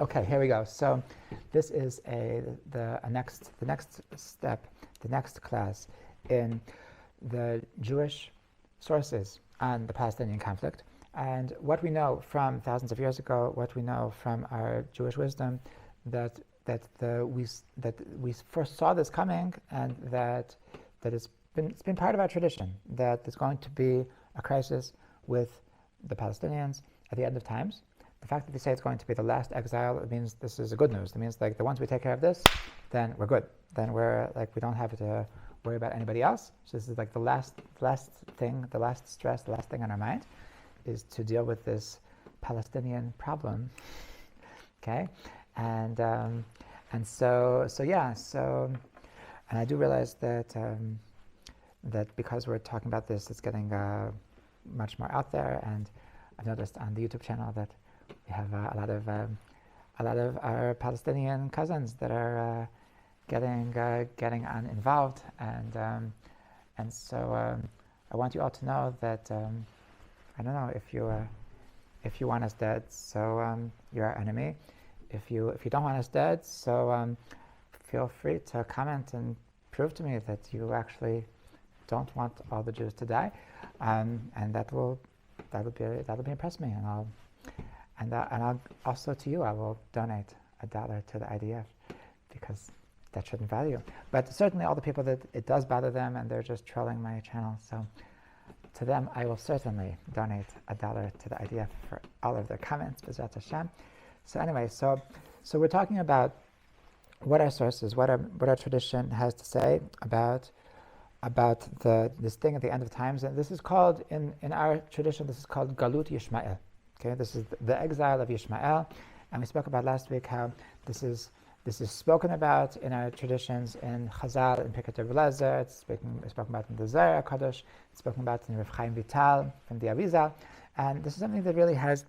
Okay, here we go. So this is the next step, the next class in the Jewish sources on the Palestinian conflict, and what we know from thousands of years ago, what we know from our Jewish wisdom, we first saw this coming, and that it's been part of our tradition, that there's going to be a crisis with the Palestinians at the end of times. The fact that they say it's going to be the last exile, it means this is a good news. It means like once we take care of this, then we're good. Then we're like, we don't have to worry about anybody else. So this is like the last thing, the last stress, the last thing on our mind is to deal with this Palestinian problem. Okay, and I do realize that that because we're talking about this, it's getting much more out there, and I've noticed on the YouTube channel that we have a lot of our Palestinian cousins that are getting involved, and so I want you all to know that I don't know if you want us dead, so you're our enemy. If you don't want us dead, so feel free to comment and prove to me that you actually don't want all the Jews to die, and that'll impress me, and I'll also to you I will donate $1 to the IDF, because that shouldn't bother you. But certainly all the people that it does bother them and they're just trolling my channel, so to them I will certainly donate $1 to the IDF for all of their comments, B'ezrat Hashem. So anyway, so we're talking about what our sources, what our tradition has to say about this thing at the end of times, and this is called in our tradition. This is called Galut Yishmael. Okay, this is the exile of Yishmael, and we spoke about last week how this is spoken about in our traditions in Chazal, in Pirkei Eliezer. It's spoken about in the Zohar Kadosh. It's spoken about in Rav Chaim Vital from the Arizal, and this is something that really has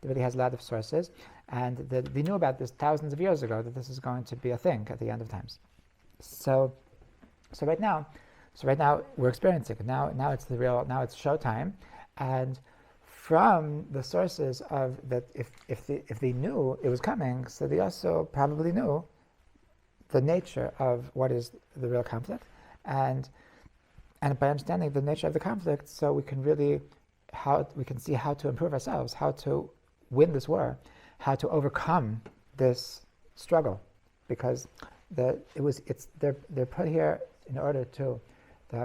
a lot of sources, and that we knew about this thousands of years ago, that this is going to be a thing at the end of times. So right now we're experiencing it. Now it's showtime, and from the sources of that, if they knew it was coming, so they also probably knew the nature of what is the real conflict, and by understanding the nature of the conflict, so we can see how to improve ourselves, how to win this war, how to overcome this struggle, because they're put here in order to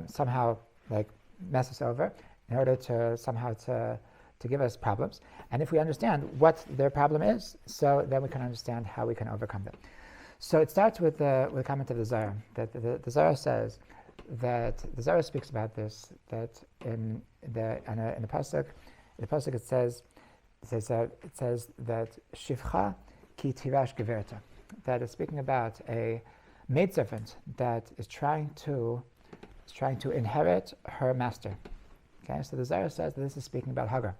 somehow like mess us over, in order to somehow to give us problems. And if we understand what their problem is, so then we can understand how we can overcome them. So it starts with the comment of the Zohar, that the Zohar says that the Zohar speaks about this, that in the pasuk, it says that shivcha ki tirash geverta, that is speaking about a maidservant that is trying to inherit her master. Okay, so the Zohar says that this is speaking about Hagar,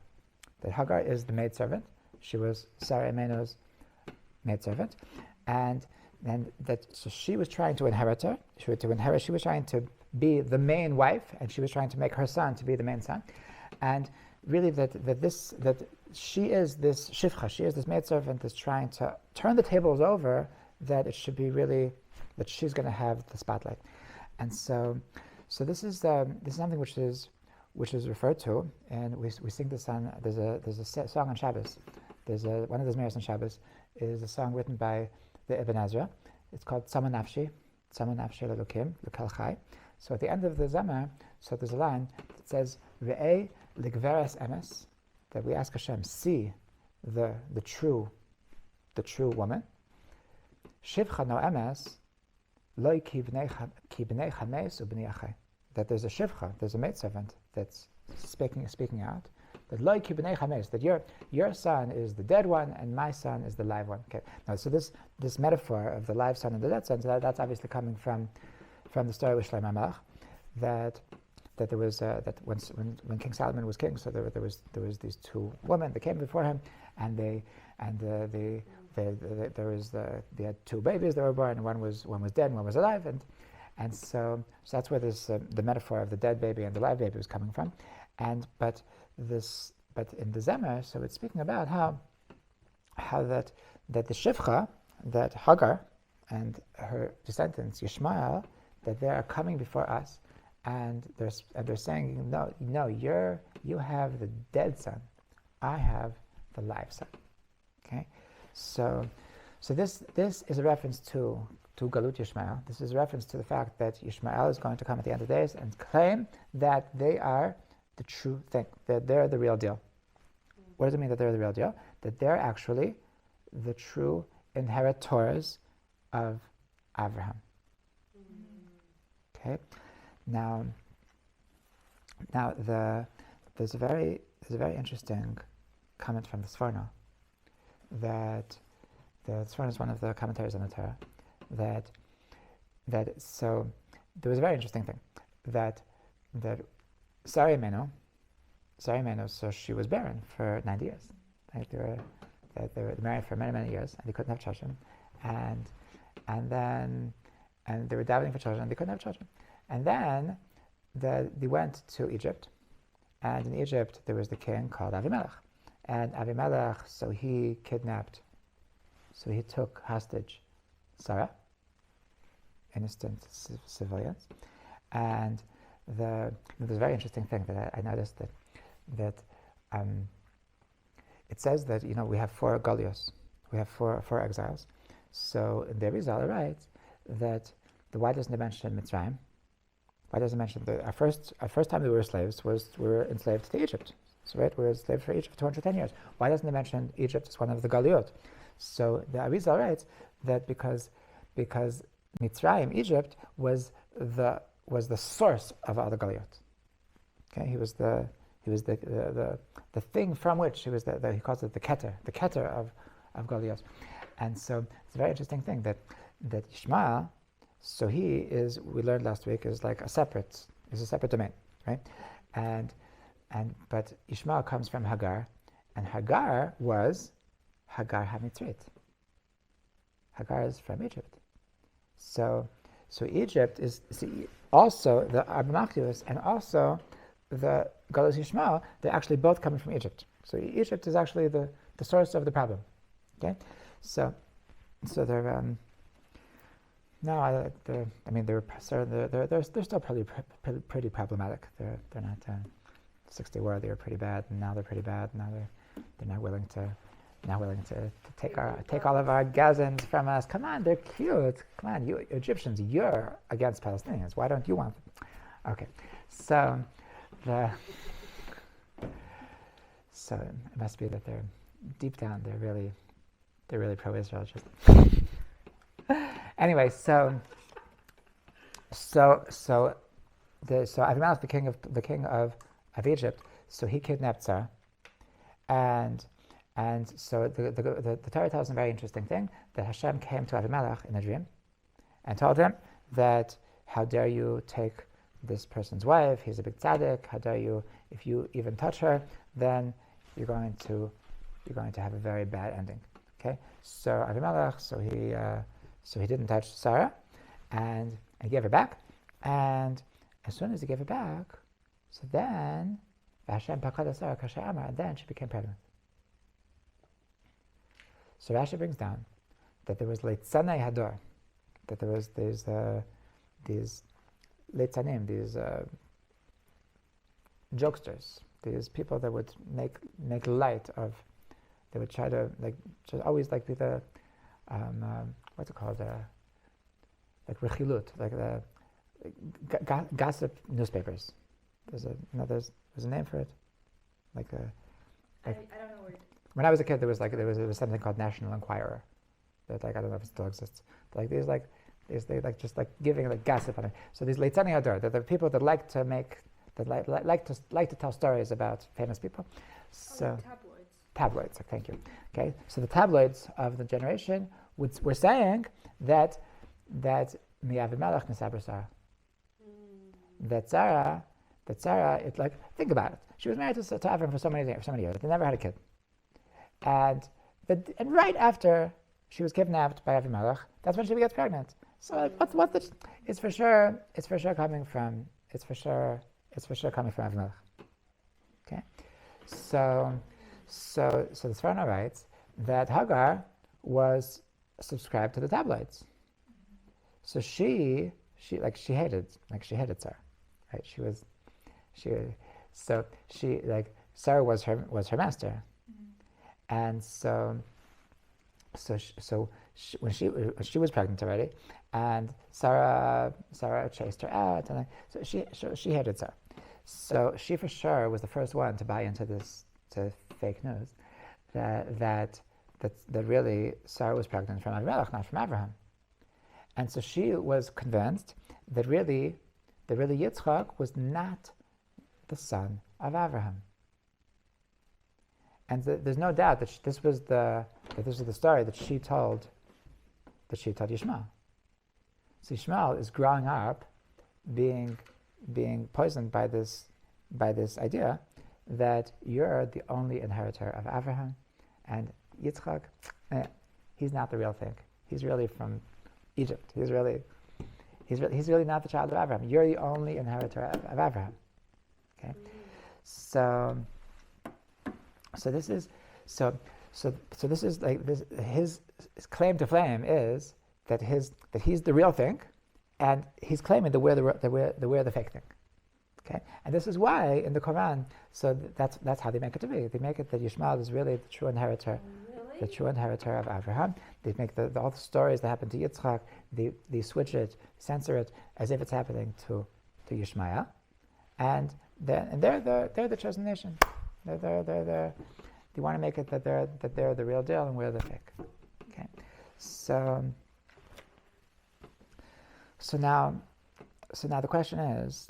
that Hagar is the maidservant. She was Sarah Imeinu's maidservant, and so she was trying to inherit her. She was trying to be the main wife, and she was trying to make her son to be the main son, and really that she is this shivcha, she is this maidservant that's trying to turn the tables over, that it should be really that she's going to have the spotlight, and so this is something which is referred to, and we sing this on. There's a song on Shabbos. One of the Zmiros on Shabbos is a song written by the Ibn Ezra. It's called Tzama Nafshi Lelukim L'Kal Chai. So at the end of the Zamar, so there's a line that says Re'ei Ligveres Emes, that we ask Hashem, see the true woman. Shivcha no Emes Loi ki bnei chames ubnei achai, that there's a shivcha, there's a maidservant that's speaking out, that Loi ki bnei chames, that your son is the dead one and my son is the live one. Okay. Now, so this metaphor of the live son and the dead son, so that's obviously coming from the story with Shlomo HaMelech, that there was that when King Solomon was king, so there was these two women that came before him, and they had two babies that were born, and one was dead and one was alive, and so that's where this the metaphor of the dead baby and the live baby was coming from, but in the Zemer, so it's speaking about how how that the Shivcha, that Hagar and her descendants Yishmael, that they are coming before us, and they're saying, no, you have the dead son, I have the live son. Okay, so this is a reference to Galut Yishmael. This is a reference to the fact that Yishmael is going to come at the end of the days and claim that they are the true thing, that they're the real deal. What does it mean that they're the real deal? That they're actually the true inheritors of Abraham. Okay. Now there's a very interesting comment from the Sforno, that the Sforno is one of the commentaries on the Torah, that so there was a very interesting thing that Sarah Imenu, so she was barren for 90 years. Right? They were married for many years, and they couldn't have children, and they were davening for children, and they couldn't have children. And then they went to Egypt, and in Egypt there was the king called Avimelech. And Avimelech, so he took hostage Sarah, innocent civilians. And there's a very interesting thing that I noticed, that it says that, we have 4 Galios, we have four exiles. So in the Arizal it writes that why doesn't it mention Mitzrayim? Why doesn't it mention that our first time we were slaves we were enslaved to Egypt? So right, we were enslaved for Egypt for 210 years. Why doesn't it mention Egypt as one of the Galiot? So the Arizal writes that because Mitzrayim, Egypt, was the source of all the Galiot. Okay, he was the thing from which he was he calls it the keter of Galiot. And so it's a very interesting thing that Ishmael, so he is, we learned last week, is like a separate domain, right? But Ishmael comes from Hagar, and Hagar was Hagar HaMitzrit. Hagar is from Egypt. So Egypt is also the Abimachius and also the Galus Ishmael. They're actually both coming from Egypt. So Egypt is actually the source of the problem. Okay, so they're they're still probably pretty problematic. They're not 60 were, they were pretty bad, and now they're pretty bad. Now they're not willing to take all of our gazans from us. Come on, they're cute. Come on, you Egyptians, you're against Palestinians. Why don't you want them? Okay, so it must be that they're deep down they're really pro-Israel. Just anyway, so Avimelech, the king of Egypt, so he kidnapped Sarah, and so the Torah tells a very interesting thing, that Hashem came to Avimelech in a dream and told him that, how dare you take this person's wife, he's a big tzaddik, how dare you, if you even touch her, then you're going to have a very bad ending. Okay, so Avimelech, so he didn't touch Sarah, and he gave her back, and as soon as he gave her back, so then Hashem pakad Sarah kasher amar, and then she became pregnant. So Rashi brings down that there was leitzanei hador, that there was these leitzanim, these jokesters, these people that would make light of, they would try to just always be the what's it called, like rechilut, like the gossip newspapers. There's a name for it, I don't know where. When I was a kid, there was something called National Enquirer, that I don't know if it still exists. But they just giving gossip on it. So these leitzani hador, they're the people that like to tell stories about famous people. So tabloids. Thank you. Okay, so the tabloids of the generation were saying that mi'avimelech nisabra Sarah. That Sarah, think about it. She was married to Avram for so many years. They never had a kid. And right after she was kidnapped by Avimelech, that's when she gets pregnant. So it's for sure coming from Avimelech. Okay, so the Sforno writes that Hagar was subscribed to the tabloids. So she hated Sarah, right? Sarah was her master, and when she was pregnant already, and Sarah chased her out, and she hated Sarah. So she for sure was the first one to buy into this fake news that really Sarah was pregnant from Avimelech, not from Abraham. And so she was convinced that really Yitzchak was not the son of Abraham. And there's no doubt that this was the story that she told Yishmael. So Yishmael is growing up being poisoned by this idea that you're the only inheritor of Abraham, and Yitzchak, he's not the real thing. He's really from Egypt. He's really not the child of Abraham. You're the only inheritor of Abraham. Okay, so this is like this. His claim to fame is that he's the real thing, and he's claiming that we're the fake thing. Okay, and this is why in the Quran, so that's how they make it to be. They make it that Yishmael is really the true inheritor. The true inheritor of Abraham. They make all the stories that happen to Yitzchak, they switch it, censor it, as if it's happening to Yishmael, and they're the chosen nation. They want to make it that they're the real deal and we're the fake. Okay, so now the question is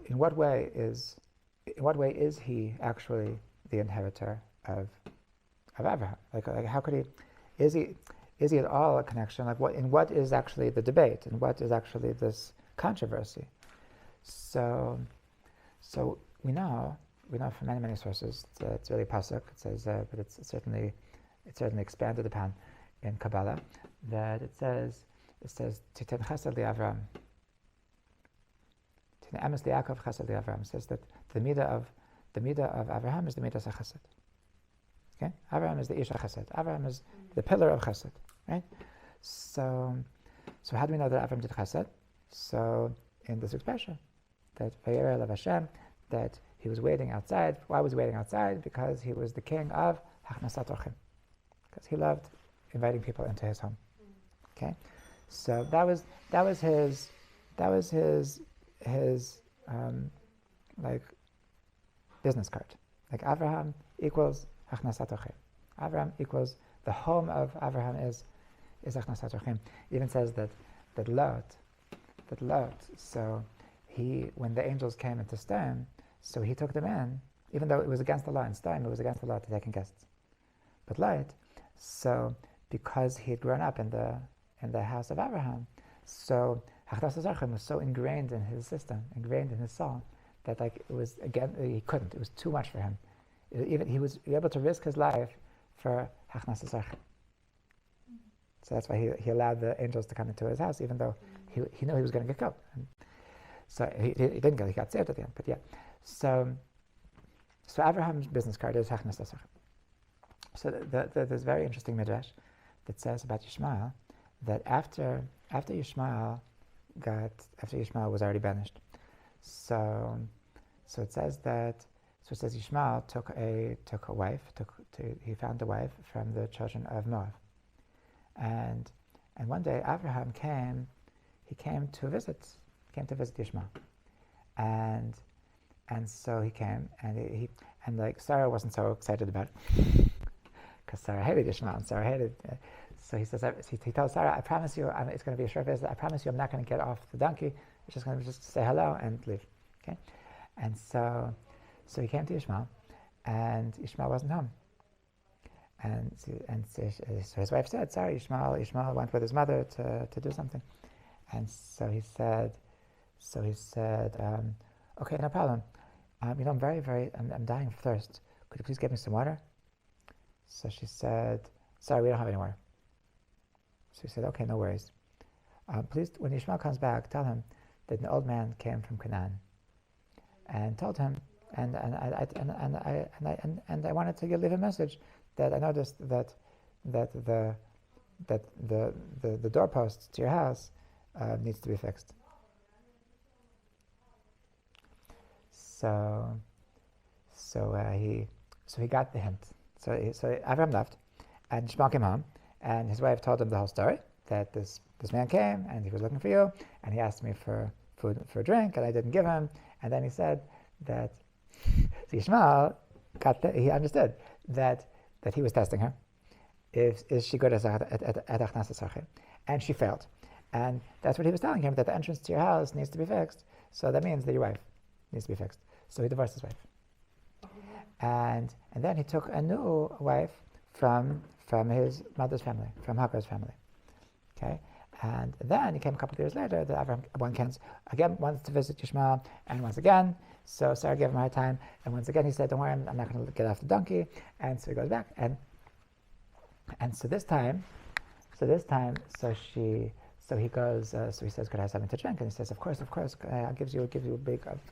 in what way is he actually the inheritor of Abraham? Like how could he? Is he at all a connection? Like what is actually the debate, and what is actually this controversy? So we know from many sources. It's really pasuk. It says, but it's certainly expanded upon in Kabbalah, that it says Titen Chesed liAvram. Titen Emes liYaakov Chesed liAvram. It says that the midah of Abraham is the midah of Chesed. Okay, Abraham is the Ish Chesed. Abraham is the pillar of Chesed, right? So how do we know that Abraham did Chesed? So in this expression, that Vayera Elav Hashem, that he was waiting outside. Why was he waiting outside? Because he was the king of Hachnasat Orchim. Because he loved inviting people into his home. Okay, so that was his like business card. Like Abraham equals Hachnasat Orchim. Abraham equals the home of Abraham is Hachnasat Orchim. It even says that Lot. So when the angels came into stone, so he took them in, even though it was against the law. In stone, it was against the law to take in guests. But Lot, so because he had grown up in the house of Abraham, so Hachnasat Orchim was so ingrained in his system, ingrained in his soul, that like it was he couldn't. It was too much for him. Even he was able to risk his life for Hachnasat Orchim. So that's why he allowed the angels to come into his house, even though he knew he was going to get killed. And so he didn't get. He got saved at the end. But yeah, so Abraham's business card is Hachnasat Orchim. So there's a very interesting midrash that says about Yishmael that after Yishmael was already banished. So it says Yishmael took a wife. He found a wife from the children of Moab, and one day Abraham came to visit Yishmael, and so he came, and like Sarah wasn't so excited about it because Sarah hated Yishmael, and Sarah hated. So he tells Sarah, "I promise you, it's going to be a short visit. I promise you, I'm not going to get off the donkey. I'm just going to say hello and leave." Okay, and so he came to Yishmael, and Yishmael wasn't home. And so his wife said, "Sorry, Yishmael went with his mother to do something." And so he said, "Okay, no problem. I'm I'm dying of thirst. Could you please get me some water?" So she said, "Sorry, we don't have any water." So he said, "Okay, no worries. Please, when Yishmael comes back, tell him that an old man came from Canaan and told him I wanted to leave a message that I noticed that the doorpost to your house needs to be fixed. So he got the hint. So Avraham left, and Shmuel came home, and his wife told him the whole story, that this man came and he was looking for you, and he asked me for food, for a drink, and I didn't give him. And then he said that so Shmuel he understood that he was testing her. Is she good at Achnasas Archim? And she failed. And that's what he was telling him, that the entrance to your house needs to be fixed. So that means that your wife needs to be fixed. So he divorced his wife. And then he took a new wife from his mother's family, from Hagar's family. Okay? And then he came a couple of years later, that Avraham again wants to visit Yishmael, and once again, so Sarah gave him a hard time, and once again he said, don't worry, I'm not going to get off the donkey, and so he goes back, and so this time, he goes, so he says, could I have something to drink? And he says, of course, I'll give you a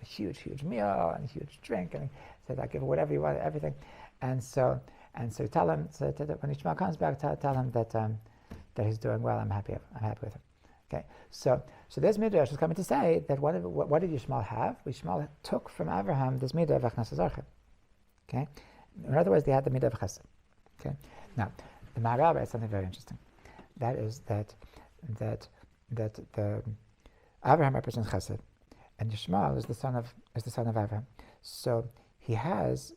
huge meal and a huge drink, and he said, I'll give you whatever you want, everything, and so tell him, when Yishmael comes back, tell him that he's doing well. I'm happy with him. Okay, so this midrash is coming to say that what did Yishmael have? Yishmael took from Avraham this midah of Achnasas Archim. Okay, in other words, they had the midah of Chesed. Okay, now the Maharal writes something very interesting. That is that the Avraham represents Chesed, and Yishmael is the son of Avraham. So he has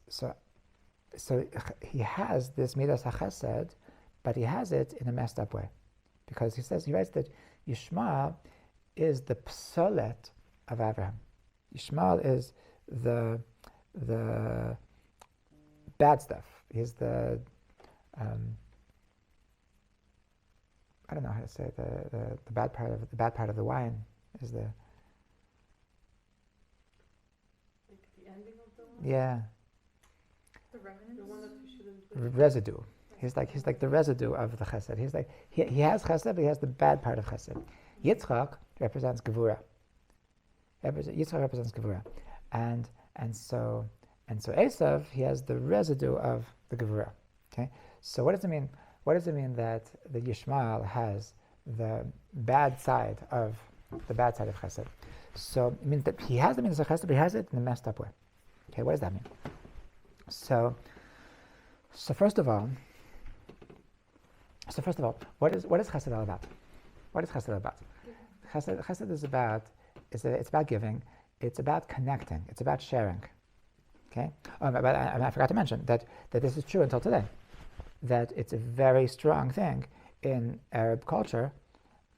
this midah of Chesed, but he has it in a messed up way, because he writes that Yishmael is the psolet of Avraham. Yishmael is the bad stuff. He's the I don't know how to say it, the bad part of the wine is the the ending of the wine. Yeah. The remnants. The one that we shouldn't. Residue. He's like the residue of the chesed. He's like he has chesed, but he has the bad part of chesed. Yitzchak represents gevura. Yitzchak represents gevura, and so Esav, he has the residue of the gevura. Okay, so what does it mean? What does it mean that the Yishmael has the bad side of chesed? So it means that he has the mitzvah chesed, but he has it in a messed up way. Okay, what does that mean? So first of all, what is chesed all about? What is chesed all about? Chesed is about giving. It's about connecting. It's about sharing. Okay. But I forgot to mention that this is true until today. That it's a very strong thing in Arab culture.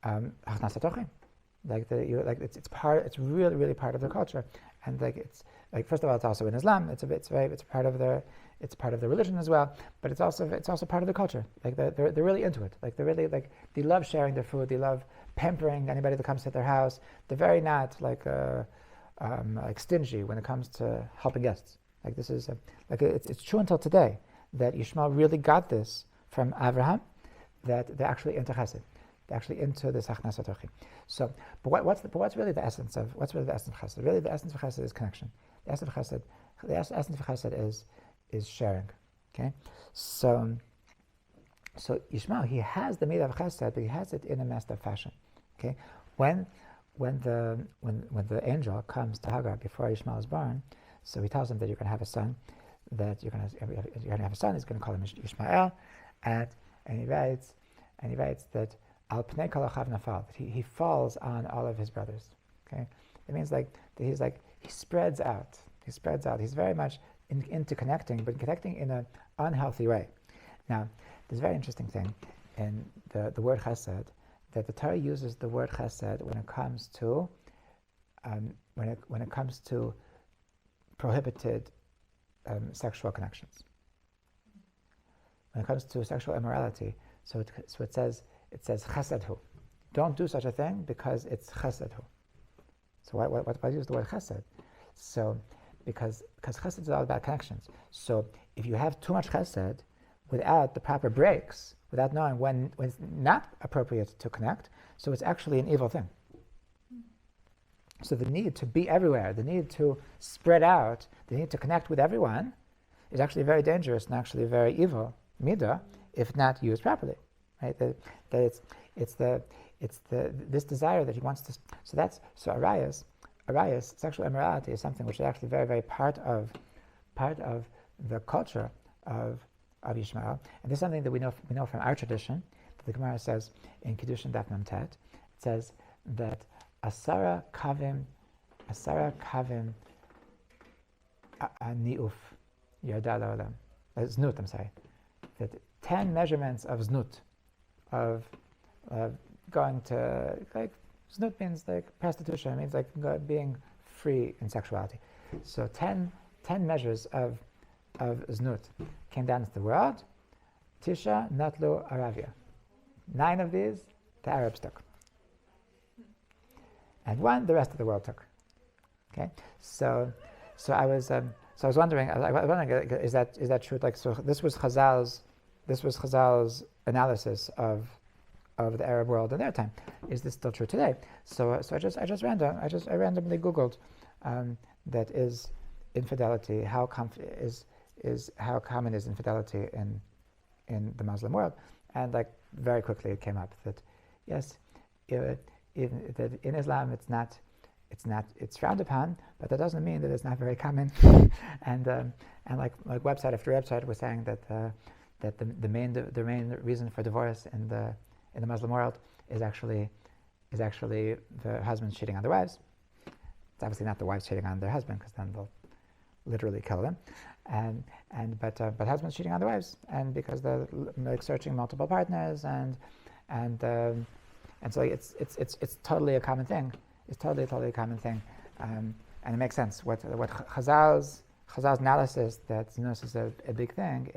Achnasas Archim. It's really part of the culture, and it's first of all, it's also in Islam. It's part of the religion as well, but it's also part of the culture. They're really into it. They love sharing their food. They love pampering anybody that comes to their house. They're very not stingy when it comes to helping guests. It's true until today that Yishmael really got this from Avraham, that they're actually into Chesed. They're actually into this Achnasas Archim. So, but what's really the essence of Chesed? Really, the essence of Chesed is connection. The essence of Chesed is sharing. Okay, so Yishmael, he has the midah of Chesed, but he has it in a messed up fashion. Okay, when the angel comes to Hagar before Yishmael is born, so he tells him that you're going to have a son, that you're going to have a son. He's going to call him Ishmael, and he writes that al pnei kol achav nafal, that he falls on all of his brothers. Okay, it means that he spreads out. He's very much into connecting, but connecting in an unhealthy way. Now, there's a very interesting thing in the word chesed, that the Torah uses the word chesed when it comes to prohibited sexual connections. When it comes to sexual immorality, so it says chesedhu. Don't do such a thing because it's chesedhu. So why use the word chesed? So because chesed is all about connections. So if you have too much chesed without the proper breaks, without knowing when it's not appropriate to connect, so it's actually an evil thing. So the need to be everywhere, the need to spread out, the need to connect with everyone is actually very dangerous and actually very evil midah if not used properly, right? That it's this desire that he wants to. So arayas, sexual immorality is something which is actually very, very part of the culture of Yishmael, and this is something that we know from our tradition. That the Gemara says in Kiddushin Daf Mem Tet, it says that Asara kavim ni'uf yarda la'olam. Znut, I'm sorry. That 10 measurements of znut, of going to, like, znut means like prostitution, it means like being free in sexuality. So 10 measures of znut came down to the world. Tisha natlu Aravia. 9 of these the Arabs took. And 1 the rest of the world took. Okay, so I was wondering, is that true? Like, so this was Chazal's analysis of the Arab world in their time. Is this still true today? So I randomly Googled that is infidelity, how common is infidelity in the Muslim world, and like very quickly it came up that yes, that in Islam it's frowned upon, but that doesn't mean that it's not very common. and like website after website was saying that the main reason for divorce in the Muslim world is actually the husbands cheating on their wives. It's obviously not the wives cheating on their husband, because then they'll literally kill them. But husbands cheating on their wives, and because they're like searching multiple partners, and so it's totally a common thing. It's totally a common thing, and it makes sense. What Chazal's analysis that znus is a big thing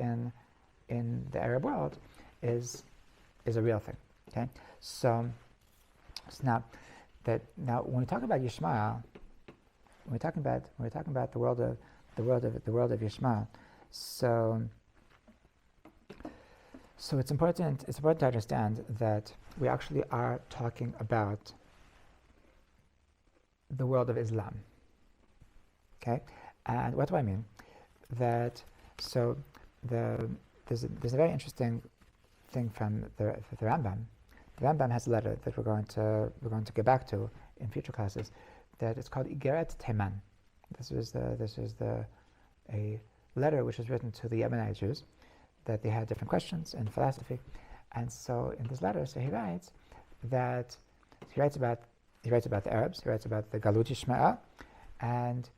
in the Arab world is a real thing. Okay, so now when we talk about Yishmael, when we're talking about the world of Yishmael, so it's important to understand that we actually are talking about the world of Islam. Okay, and what do I mean? That there's a very interesting thing from the Rambam. The Rambam has a letter that we're going to get back to in future classes. That it's called Igeret Teman. This is a letter which was written to the Yemenite Jews, that they had different questions in philosophy, and so in this letter, so he writes about the Arabs, he writes about the Galut Yishmael, and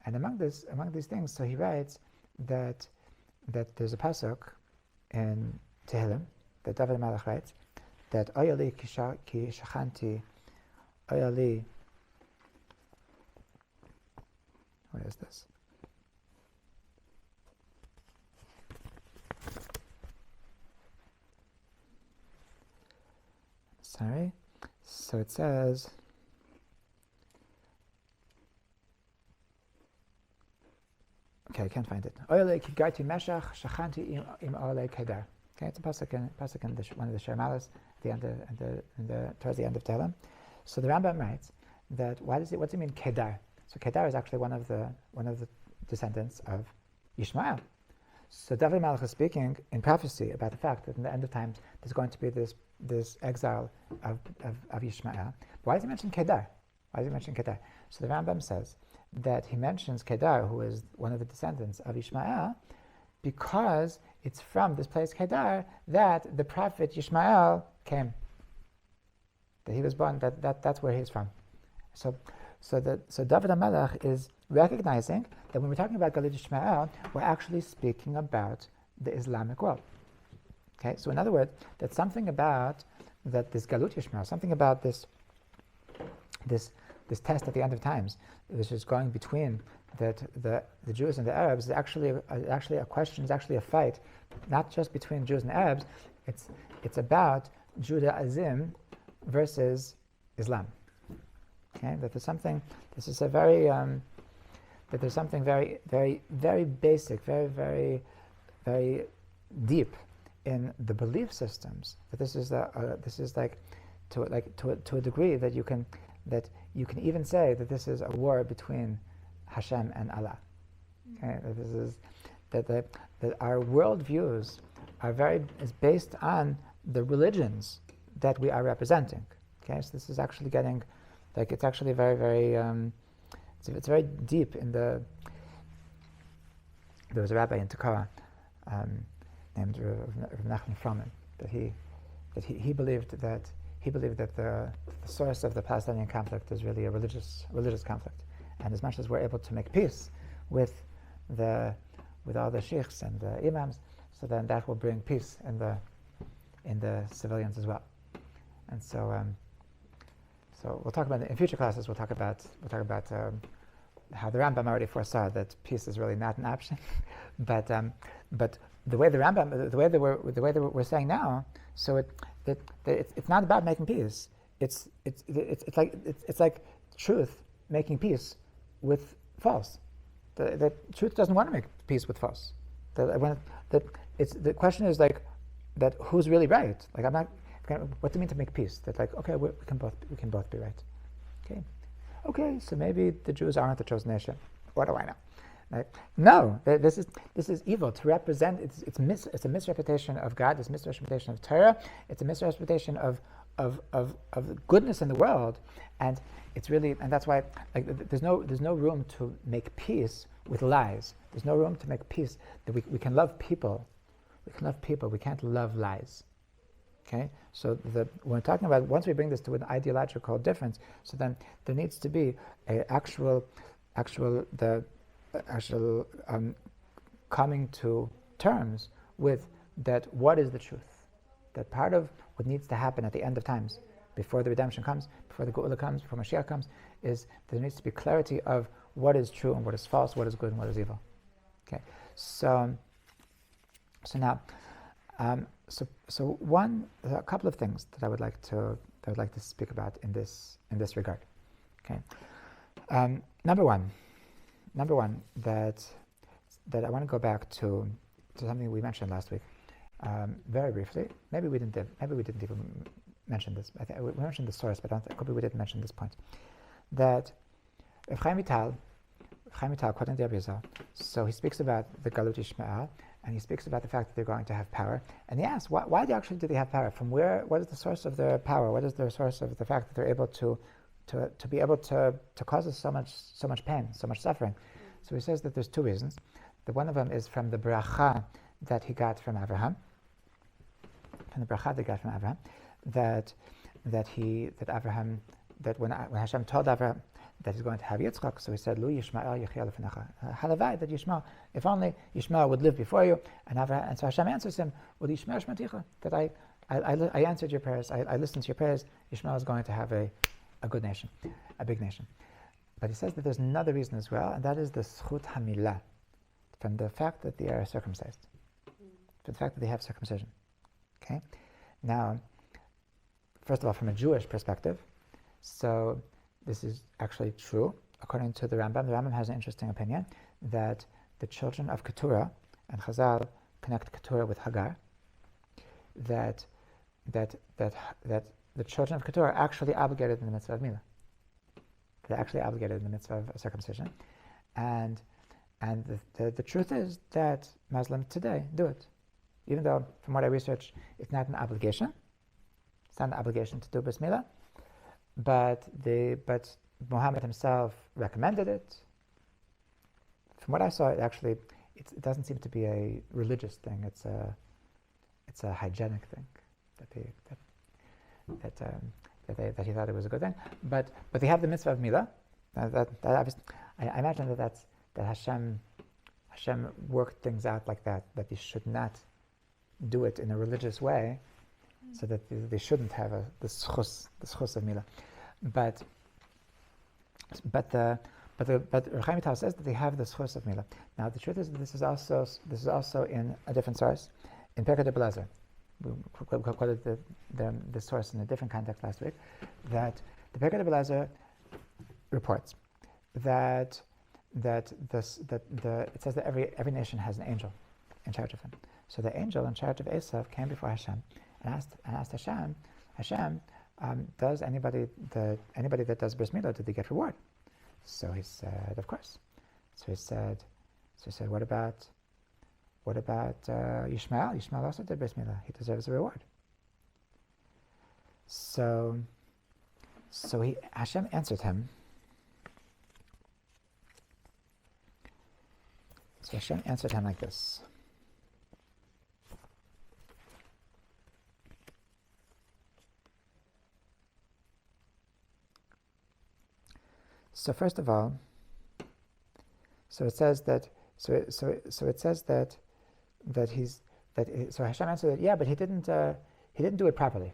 among these things, so he writes that there's a pasuk in Tehillim that David Malach writes that Oyali ki shachanti Oyali. Where is this? Sorry. So it says, okay, I can't find it. Oyale ki garti meshach shachanti im olei kedar. Okay, it's a pasuk in one of the Shermalas towards the end of Tehillim. So the Rambam writes that what's it mean kedar? So Kedar is actually one of the descendants of Yishmael. So David Malach is speaking in prophecy about the fact that in the end of times there's going to be this exile of Yishmael. Why does he mention Kedar? So the Rambam says that he mentions Kedar, who is one of the descendants of Yishmael, because it's from this place Kedar that the prophet Yishmael came. That he was born. That's where he's from. So David HaMelech is recognizing that when we're talking about Galut Yishmael, we're actually speaking about the Islamic world. Okay, so in other words, that something about this Galut Yishmael, something about this test at the end of times, which is going between the Jews and the Arabs, is actually a question, is actually a fight, not just between Jews and Arabs. It's about Judaism versus Islam. Okay, that there's something. This is a very that there's something very, very, very basic, very, very, very deep in the belief systems. That this is like to a degree that you can that you can even say that this is a war between Hashem and Allah. Okay, that our worldviews is based on the religions that we are representing. Okay, so this is actually getting, it's actually very, very, it's very deep in the. There was a rabbi in Torah named Rav Nachman Froman that he believed that the source of the Palestinian conflict is really a religious conflict, and as much as we're able to make peace with all the sheikhs and the imams, so then that will bring peace in the civilians as well. And so we'll talk about in future classes. We'll talk about how the Rambam already foresaw that peace is really not an option, but the way the Rambam, the way that we're saying now, so it's not about making peace. It's like truth making peace with false. The truth doesn't want to make peace with false. The question is like that who's really right? Like I'm not. What do you mean to make peace? That like okay, we can both be right. Okay, so maybe the Jews aren't the chosen nation. What do I know? Right? No, this is evil. To represent it's a misrepresentation of God. It's a misrepresentation of Torah. It's a misrepresentation of goodness in the world, and it's really, and that's why there's no room to make peace with lies. There's no room to make peace that we can love people. We can love people. We can't love lies. Okay, so when we're talking about, once we bring this to an ideological difference, so then there needs to be a actual coming to terms with that. What is the truth? That part of what needs to happen at the end of times, before the redemption comes, before the Geula comes, before Mashiach comes, is there needs to be clarity of what is true and what is false, what is good and what is evil. Okay, so now. A couple of things that I would like to speak about in this regard. Okay, number one, that I want to go back to something we mentioned last week, very briefly. Maybe we didn't even mention this. I think we mentioned the source, but maybe we didn't mention this point. That Rav Chaim Vital, quoting the Arizal, so he speaks about the Galut Yishmael. And he speaks about the fact that they're going to have power. And he asks, why do they have power? From where? What is the source of their power? What is the source of the fact that they're able to be able to cause us so much pain, so much suffering? So he says that there's two reasons. The one of them is from the bracha that he got from Abraham. That when Hashem told Abraham that he's going to have Yitzchak, so he said, Lu Yishmael Yechiel Lefenecha. Halavai, that Yishmael, if only Yishmael would live before you. And so Hashem answers him, Well, Yishmael Shmaticha, that I answered your prayers, I listened to your prayers. Yishmael is going to have a good nation, a big nation. But he says that there's another reason as well, and that is the Zchut HaMilah, from the fact that they are circumcised, from the fact that they have circumcision. Okay? Now, first of all, from a Jewish perspective, so this is actually true. According to the Rambam has an interesting opinion that the children of Keturah, and Chazal connect Keturah with Hagar, that the children of Keturah are actually obligated in the mitzvah of Milah. They're actually obligated in the mitzvah of circumcision. And the truth is that Muslims today do it. Even though, from what I researched, it's not an obligation. It's not an obligation to do bris milah. But Muhammad himself recommended it. From what I saw, it doesn't seem to be a religious thing. It's a hygienic thing that he thought it was a good thing. But they have the mitzvah of milah. I imagine that Hashem worked things out like that they should not do it in a religious way, so that they shouldn't have the schus of milah. But Rav Chaim Vital says that they have the schus of milah. Now the truth is that this is also in a different source, in Pirkei de Belezer. We quoted the source in a different context last week. That the Pirkei de Belezer reports that it says that every nation has an angel in charge of them. So the angel in charge of Esav came before Hashem and asked Hashem, does anybody that does bris milah, did they get reward? So he said, of course. So he said, what about Yishmael? Yishmael also did bris milah. He deserves a reward. So Hashem answered him. So Hashem answered him like this. So first of all, so it says that so Hashem answered that, yeah, but he didn't do it properly.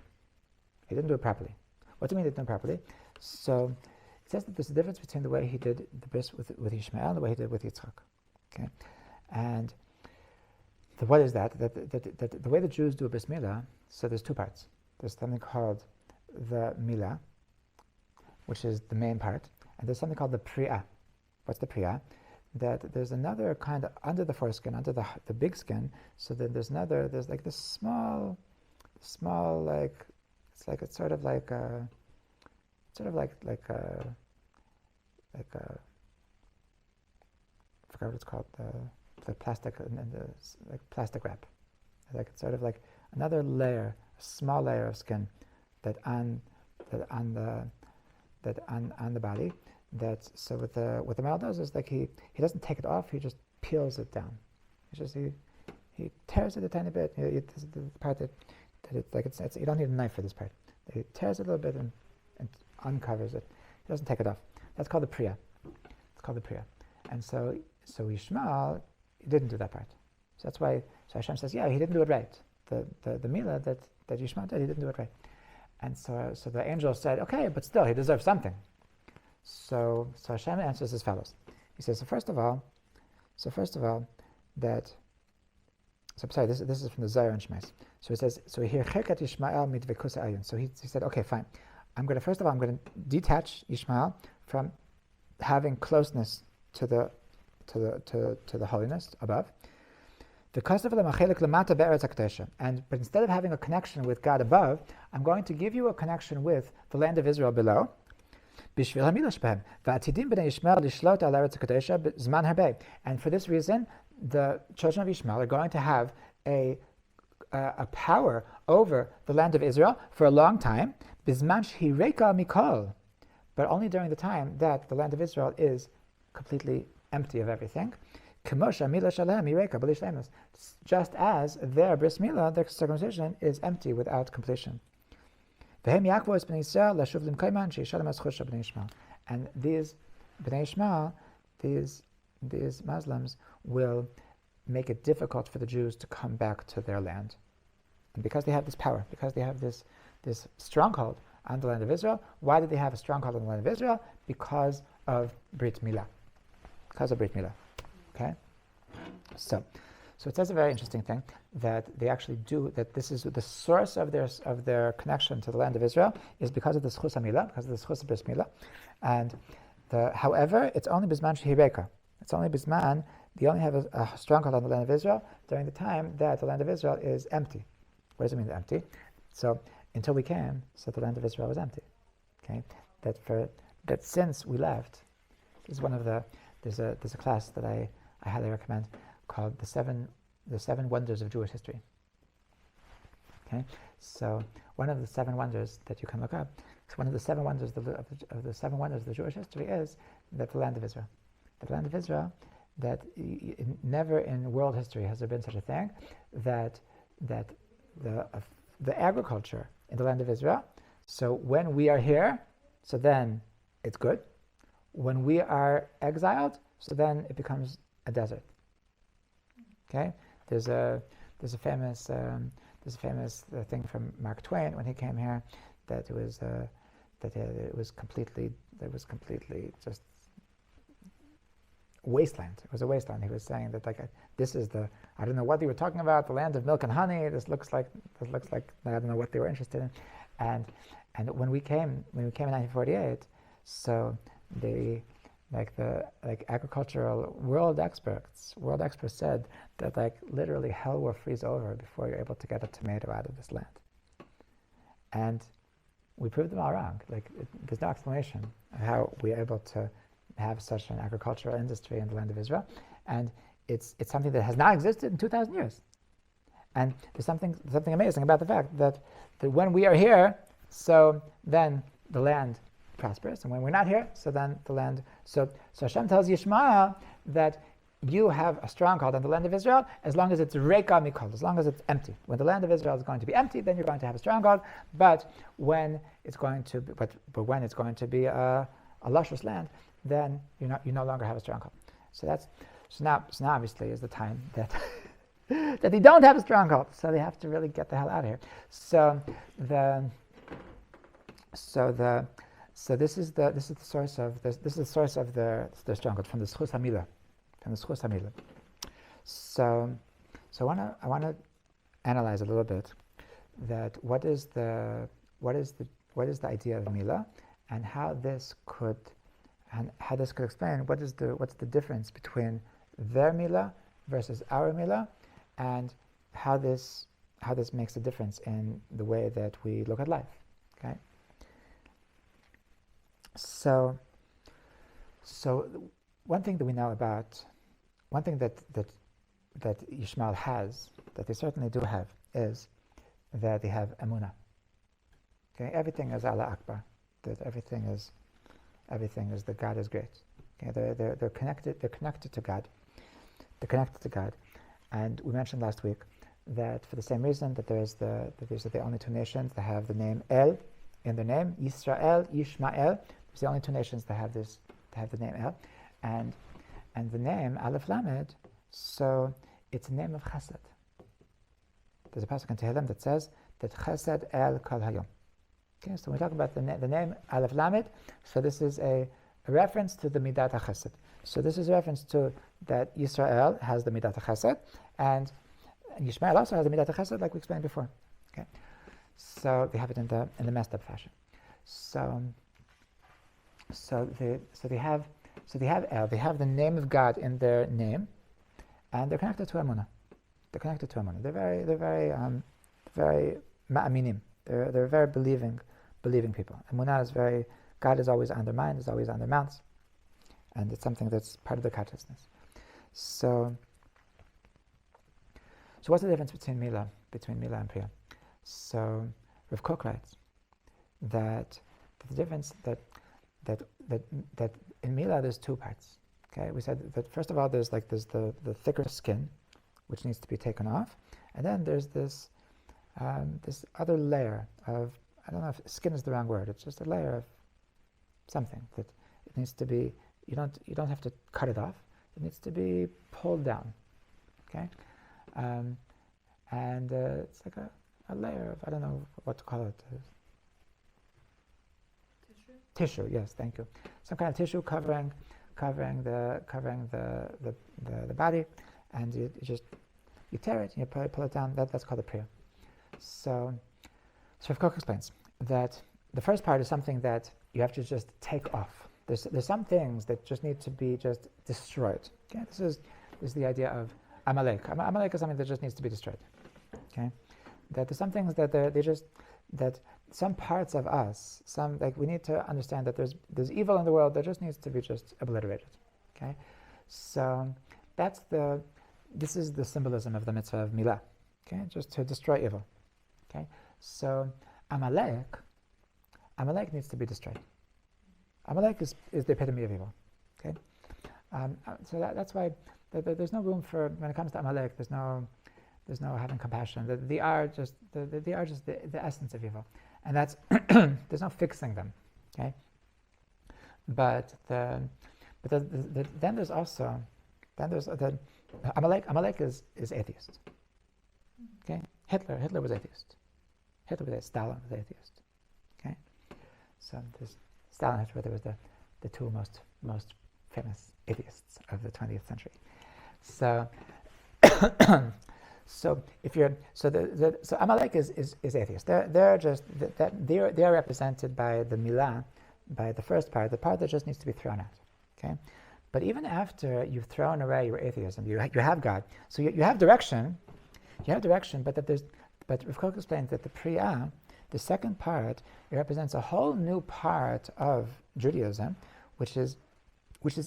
He didn't do it properly. What do you mean he didn't do it properly? So it says that there's a difference between the way he did the bris with Ishmael and the way he did with Yitzchak. Okay, and what is that? That the way the Jews do a bris milah, so there's two parts. There's something called the milah, which is the main part, and there's something called the priya. What's the priya? That there's another kind of under the foreskin, under the big skin. So then there's like this small like it's sort of like a I forgot what it's called, the plastic and the like plastic wrap. Like it's sort of like another layer, a small layer of skin that on the body. That so what the male does is like he doesn't take it off, he just peels it down. He tears it a tiny bit. This is the part that it's like it's you don't need a knife for this part. He tears it a little bit and uncovers it. He doesn't take it off. That's called the priya. It's called the priya. And so Yishmael, he didn't do that part. So that's why Hashem says, yeah, he didn't do it right. The milah that Yishmael did, he didn't do it right. And so the angel said, okay, but still, he deserves something. So Hashem answers as follows. He says, this is from the Zohar and Shemais. So he says, so here Cherkat Yishmael mitvekusa ayin. So he said, okay, fine. I'm going to detach Yishmael from having closeness to the holiness above. But instead of having a connection with God above, I'm going to give you a connection with the land of Israel below. And for this reason, the children of Ishmael are going to have a power over the land of Israel for a long time, but only during the time that the land of Israel is completely empty of everything. Just as their bris milah, their circumcision, is empty without completion. And these Bnei Ishmael, these Muslims, will make it difficult for the Jews to come back to their land. And because they have this power, because they have this stronghold on the land of Israel. Why did they have a stronghold on the land of Israel? Because of Brit Milah. Okay? So it says a very interesting thing, that they actually do, that this is the source of their connection to the land of Israel is because of the Schus HaMilah, because of the Schus Bris Milah. And however, it's only Bisman Shehireka. It's only Bisman, they only have a stronghold on the land of Israel during the time that the land of Israel is empty. What does it mean empty? So until we came, so the land of Israel was empty. Okay? That since we left, this is one of there's a class that I highly recommend called the seven wonders of Jewish history. Okay, so one of the 7 wonders that you can look up, so one of the 7 wonders of the 7 wonders of the Jewish history is that the land of Israel, that never in world history has there been such a thing that the agriculture in the land of Israel. So when we are here, so then it's good. When we are exiled, so then it becomes a desert. Okay, there's a famous thing from Mark Twain when he came here, that it was completely just wasteland. It was a wasteland. He was saying that this is I don't know what they were talking about, the land of milk and honey. This looks like I don't know what they were interested in, and when we came in 1948, so the agricultural world experts said that literally hell will freeze over before you're able to get a tomato out of this land. And we proved them all wrong. There's no explanation of how we're able to have such an agricultural industry in the land of Israel, and it's something that has not existed in 2,000 years. And there's something amazing about the fact that when we are here, so then the land prospers, and when we're not here, so then the land. So Hashem tells Yishmael that you have a stronghold on the land of Israel as long as it's reika mikol, as long as it's empty. When the land of Israel is going to be empty, then you're going to have a stronghold. But when it's going to be, when it's going to be a luscious land, then you no longer have a stronghold. So now obviously is the time that that they don't have a stronghold. So they have to really get the hell out of here. So this is the source of this. This is the source of the stronghold from the Schus Hamilah. So I want to analyze a little bit that what is the idea of Milah, and how this could explain what's the difference between their Milah versus our Milah, and how this makes a difference in the way that we look at life. Okay. So one thing that we know about, one thing that Yishmael has, that they certainly do have, is that they have emunah. Okay, everything is Allah Akbar. That everything is that God is great. Okay, they're connected. They're connected to God. They're connected to God, and we mentioned last week that for the same reason that these are the only two nations that have the name El in their name, Yisrael, Yishmael. It's the only two nations that have the name El, and the name Aleph Lamed. So it's a name of Chesed. There's a pasuk in Tehillim that says that Chesed El Kol Hayom. Okay, so when we talk about the name Aleph Lamed, so this is a reference to the Midat HaChesed. So this is a reference to that Yisrael has the Midat HaChesed, and Yishmael also has the Midat HaChesed, like we explained before. Okay, so they have it in the messed up fashion. So they have El. They have the name of God in their name, and they're connected to Emunah. They're very ma'aminim. They're very believing people. Emunah is very. God is always on their mind, is always on their mouths, and it's something that's part of their consciousness. So what's the difference between Milah and Priya? So Rav Kook writes that the difference that in Milah there's two parts. Okay, we said that first of all there's the thicker skin, which needs to be taken off, and then there's this other layer of, I don't know if skin is the wrong word. It's just a layer of something that it needs to be. You don't have to cut it off. It needs to be pulled down. Okay, and it's like a layer of, I don't know what to call it. Tissue, yes, thank you. Some kind of tissue covering the body, and you tear it and you pull it down. That's called a priya. So Rav Kook explains that the first part is something that you have to just take off. There's some things that just need to be just destroyed. Okay, this is the idea of Amalek. Amalek is something that just needs to be destroyed. Okay, that there's some things that that some parts of us, we need to understand that there's evil in the world that just needs to be just obliterated. Okay, so this is the symbolism of the mitzvah of Milah. Okay, just to destroy evil. Okay, so Amalek needs to be destroyed. Amalek is the epitome of evil. Okay, so that's why there's no room for, when it comes to Amalek, there's no having compassion. They are just the essence of evil, and that's there's no fixing them. Okay, but then there's Amalek is atheist. Okay, Hitler was atheist. Stalin was atheist. Okay, so Stalin and Hitler was the two most famous atheists of the 20th century. So so Amalek is atheist. They are represented by the Milah, by the first part, the part that just needs to be thrown out. Okay, but even after you've thrown away your atheism, you have God. So you have direction. You have direction, but But Rav Kook explains that the Priya, the second part, it represents a whole new part of Judaism, which is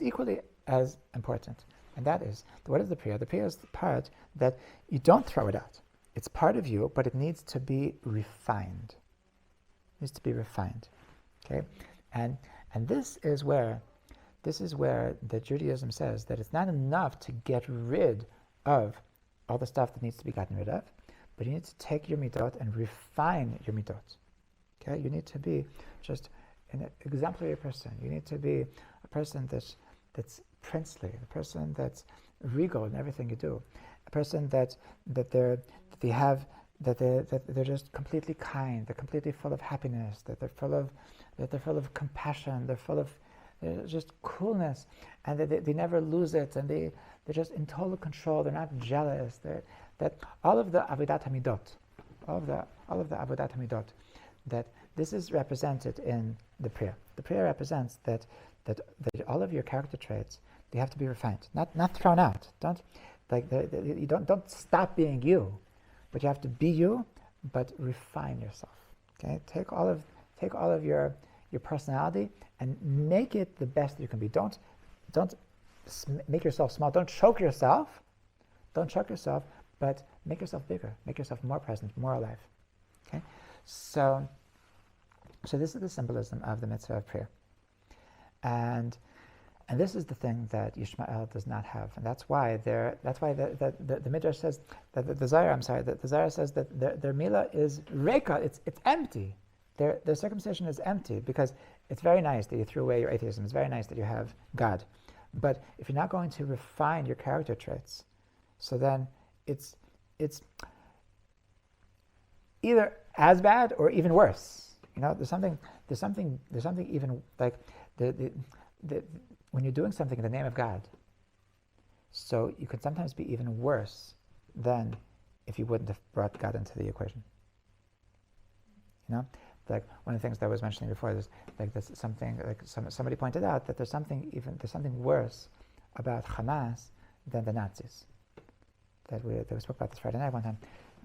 equally as important. And that is, what is the Priya? The Priya is the part that you don't throw it out. It's part of you, but it needs to be refined. It needs to be refined. Okay? And this is where the Judaism says that it's not enough to get rid of all the stuff that needs to be gotten rid of, but you need to take your midot and refine your midot. Okay? You need to be just an exemplary person. You need to be a person that's princely, a person that's regal in everything you do, a person that they're just completely kind, they're completely full of happiness, that they're full of compassion, they're just coolness, and they never lose it, and they're just in total control. They're not jealous. That all of the avodat hamidot, all of the avodat hamidot, that this is represented in the Priya. The Priya represents that all of your character traits, they have to be refined, not thrown out. Don't stop being you, but you have to be you, but refine yourself. Okay, take all of your personality and make it the best that you can be. Don't make yourself small. Don't choke yourself. But make yourself bigger. Make yourself more present, more alive. Okay, so this is the symbolism of the mitzvah of prayer, and this is the thing that Yishmael does not have, and that's why the Midrash says that the Zohar says that their milah is reka. It's empty. Their circumcision is empty, because it's very nice that you threw away your atheism. It's very nice that you have God, but if you're not going to refine your character traits, so then it's either as bad or even worse. There's something even like the when you're doing something in the name of God, so you could sometimes be even worse than if you wouldn't have brought God into the equation. Like one of the things that I was mentioning before is like there's something like somebody pointed out that there's something worse about Hamas than the Nazis. That we spoke about this Friday night one time.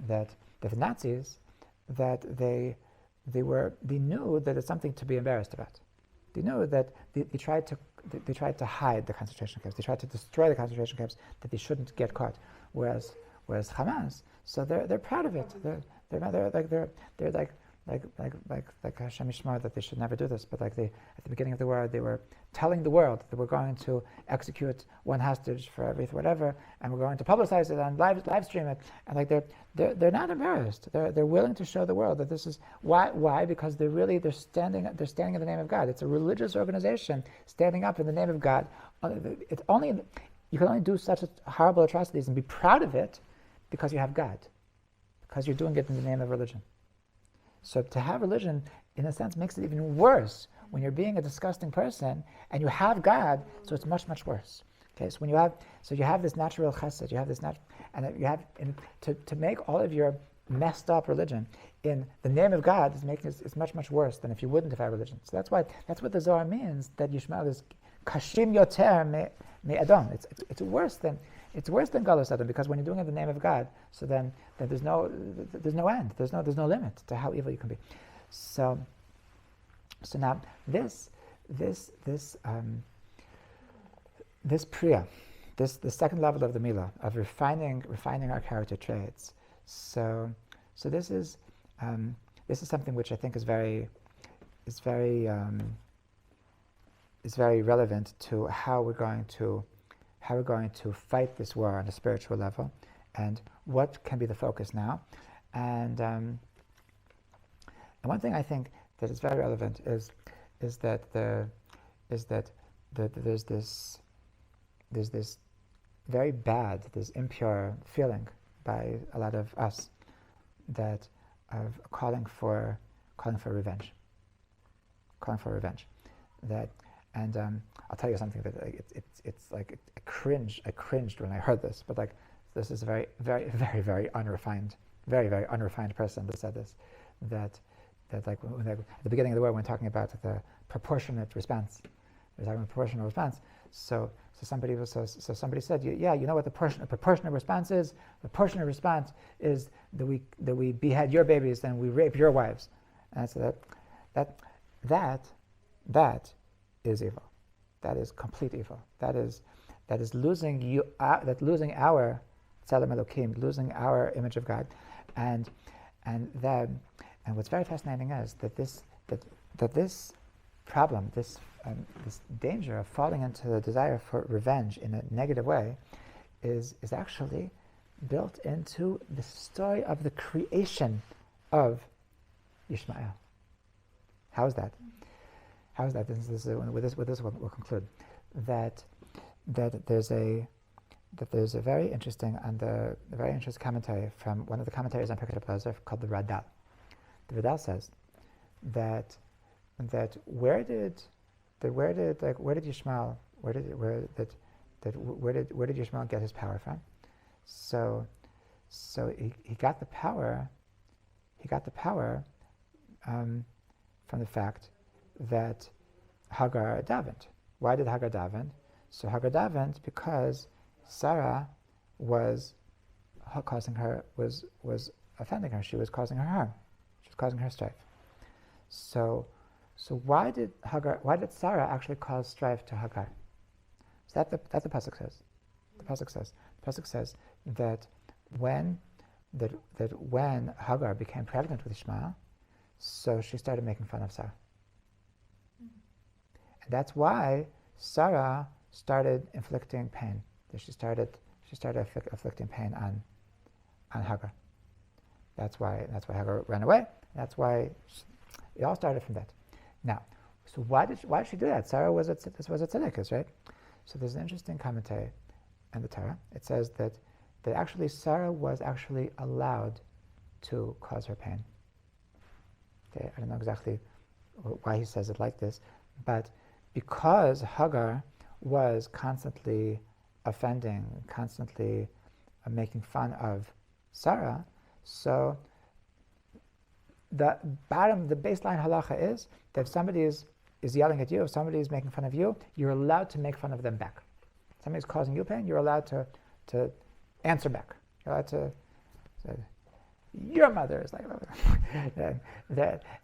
That the Nazis, that they knew that it's something to be embarrassed about. They knew that they tried to hide the concentration camps. They tried to destroy the concentration camps, that they shouldn't get caught. Whereas Hamas, so they're proud of it. They're like Hashem Yishmar, that they should never do this. But at the beginning of the war, they were telling the world that we're going to execute one hostage for everything, whatever, and we're going to publicize it and live stream it. And they're not embarrassed. They're willing to show the world that this is why, because they're standing in the name of God. It's a religious organization standing up in the name of God. You can only do such horrible atrocities and be proud of it because you have God, because you're doing it in the name of religion. So to have religion, in a sense, makes it even worse when you're being a disgusting person and you have God. So it's much, much worse. Okay, so you have this natural chesed, to make all of your messed up religion in the name of God is much, much worse than if you wouldn't have had religion. So that's what the Zohar means, that Yishmael is kashim yoter me Adam. It's worse than Galus Adam, because when you're doing it in the name of God, so then there's no end, there's no limit to how evil you can be. So now this priya, the second level of the milah, of refining our character traits. So this is something which I think is very relevant to how we're going to fight this war on a spiritual level, and what can be the focus now. And one thing I think that is very relevant is that there's this very bad, this impure feeling by a lot of us, that of calling for revenge. That, and I'll tell you something that it's like I cringed when I heard this, but this is a very, very, very, very unrefined person that said this. That at the beginning of the war, when talking about the proportionate response, we're talking about proportional response. So somebody said, yeah, you know what the proportionate response is? The proportionate response is that we behead your babies and we rape your wives. And so that is evil. That is complete evil. That is losing losing our Tzelem Elokim, losing our image of God, and what's very fascinating is that this problem, this danger of falling into the desire for revenge in a negative way, is actually built into the story of the creation of Yishmael. How is that? How is that? With this one we'll conclude that there's a very interesting commentary from one of the commentaries on Pirkei Avos called the Radal. The Radal says that where did Yishmael get his power from? So he got the power. From the fact that Hagar davened. Why did Hagar daven? So Hagar davened because Sarah was offending her. She was causing her harm. She was causing her strife. So why did Sarah actually cause strife to Hagar? So that the pasuk says. The pasuk says that when Hagar became pregnant with Ishmael, so she started making fun of Sarah. And that's why Sarah started inflicting pain. She started inflicting pain on Hagar. That's why Hagar ran away. That's why it all started from that. Now, so why did she do that? Sarah was a tzedekah, right? So there's an interesting commentary in the Torah. It says that actually Sarah was actually allowed to cause her pain. Okay, I don't know exactly why he says it like this, but because Hagar was constantly offending, constantly making fun of Sarah, so the baseline halacha is that if somebody is yelling at you, if somebody is making fun of you, you're allowed to make fun of them back. If somebody's causing you pain, you're allowed to answer back. You're allowed to say, your mother is like that,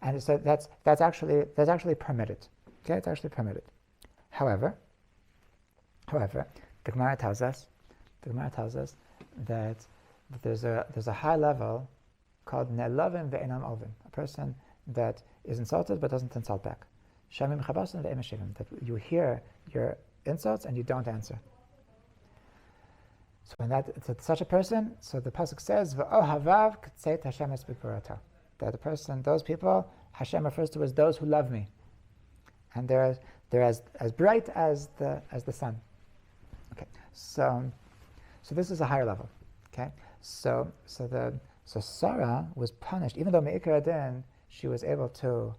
and so that's actually permitted. Okay, it's actually permitted. However, the Gemara tells us that there's a high level called ne'elavim ve'enam ovim, a person that is insulted but doesn't insult back. Shamim chabasim ve'em meshivim, that you hear your insults and you don't answer. So when it's such a person, so the pasuk says v'ohavav k'tzeit Hashem es b'gvurato, that the person, those people, Hashem refers to as those who love me, and they're as bright as the sun. Okay, so this is a higher level. Okay, so Sarah was punished, even though me'ikar adin she was able to,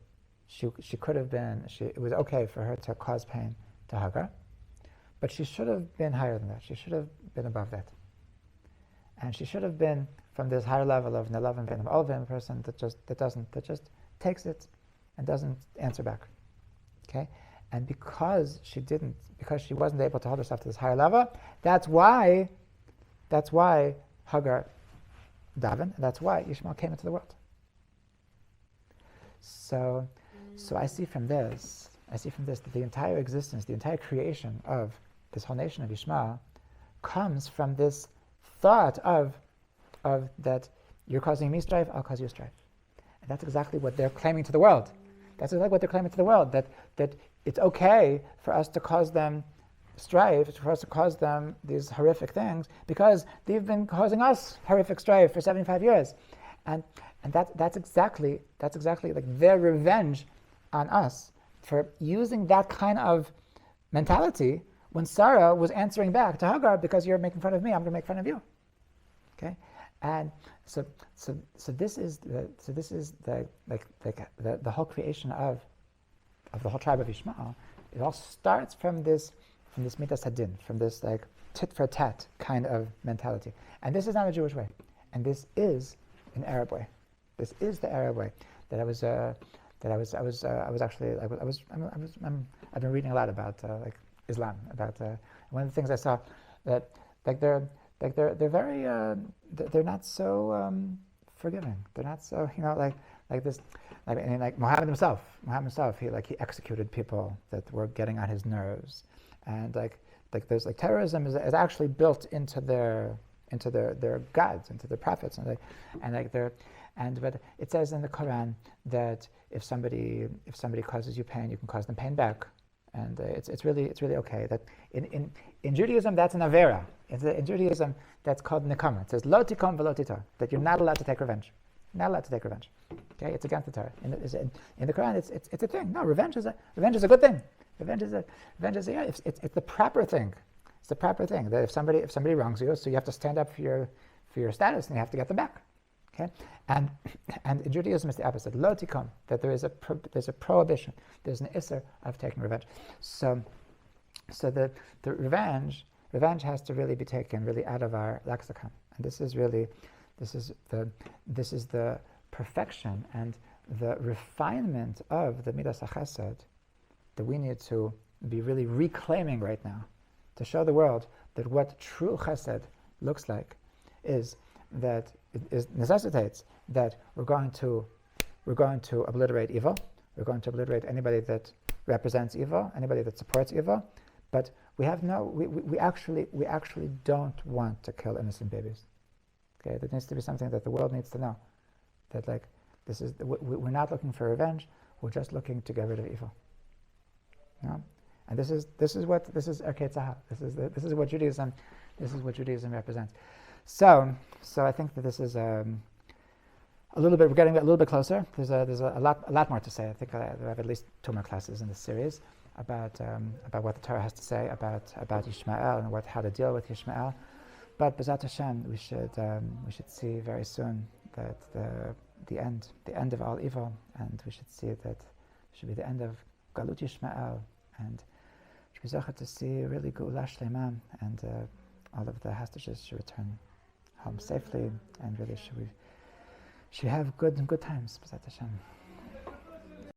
she could have been, it was okay for her to cause pain to Hagar, but she should have been higher than that. She should have been above that, and she should have been from this higher level of ne'elavim ve'enam ovim, a person that just takes it and doesn't answer back. Okay, and because she wasn't able to hold herself to this higher level, that's why Hagar davened, and that's why Ishmael came into the world. So I see from this that the entire existence, the entire creation of this whole nation of Ishmael comes from this thought of that you're causing me strife, I'll cause you strife. And that's exactly what they're claiming to the world. That's exactly what they're claiming to the world, that it's okay for us to cause them strife, for us to cause them these horrific things, because they've been causing us horrific strife for 75 years. And that's exactly like their revenge on us for using that kind of mentality when Sarah was answering back to Hagar, because you're making fun of me, I'm going to make fun of you. Okay, and so this is the whole creation of the whole tribe of Ishmael. It all starts from this midas hadin, from this like tit for tat kind of mentality, and this is not a Jewish way, and this is an Arab way. This is the Arab way I've been reading a lot about, like Islam. About one of the things I saw that like they're very they're not so forgiving. They're not so like this. I mean, like Muhammad himself, he executed people that were getting on his nerves, and like there's like terrorism is actually built into their gods, into their prophets, but it says in the Quran that if somebody causes you pain, you can cause them pain back, and it's really okay. That in Judaism that's an avera. In Judaism that's called nikama. It says lo tikom v'lo titor, that you're not allowed to take revenge. Not allowed to take revenge. Okay, it's against the Torah. In the Quran, it's a thing. No, revenge is a good thing. It's the proper thing. It's the proper thing that if somebody wrongs you, so you have to stand up for your status and you have to get them back. Okay, and in Judaism it's the opposite. Lo tikom, that there's a prohibition. There's an isser of taking revenge. So the revenge has to really be taken really out of our lexicon, and this is the perfection and the refinement of the midas chesed that we need to be really reclaiming right now, to show the world that what true chesed looks like is that it necessitates that we're going to obliterate evil. We're going to obliterate anybody that represents evil, anybody that supports evil, but we actually don't want to kill innocent babies. Okay, that needs to be something that the world needs to know. That we're not looking for revenge. We're just looking to get rid of evil. No? And this is Erkei Tzahal. This is what Judaism represents. So I think that this is a little bit. We're getting a little bit closer. There's a lot more to say. I think I have at least 2 more classes in this series about what the Torah has to say about Ishmael and how to deal with Ishmael. But B'ezrat Hashem, we should see very soon that the end of all evil, and we should see that it should be the end of Galut Yishmael, and should be zochet to see really Geula Shlema, and all of the hostages should return home safely, and really should have good times, B'ezrat Hashem.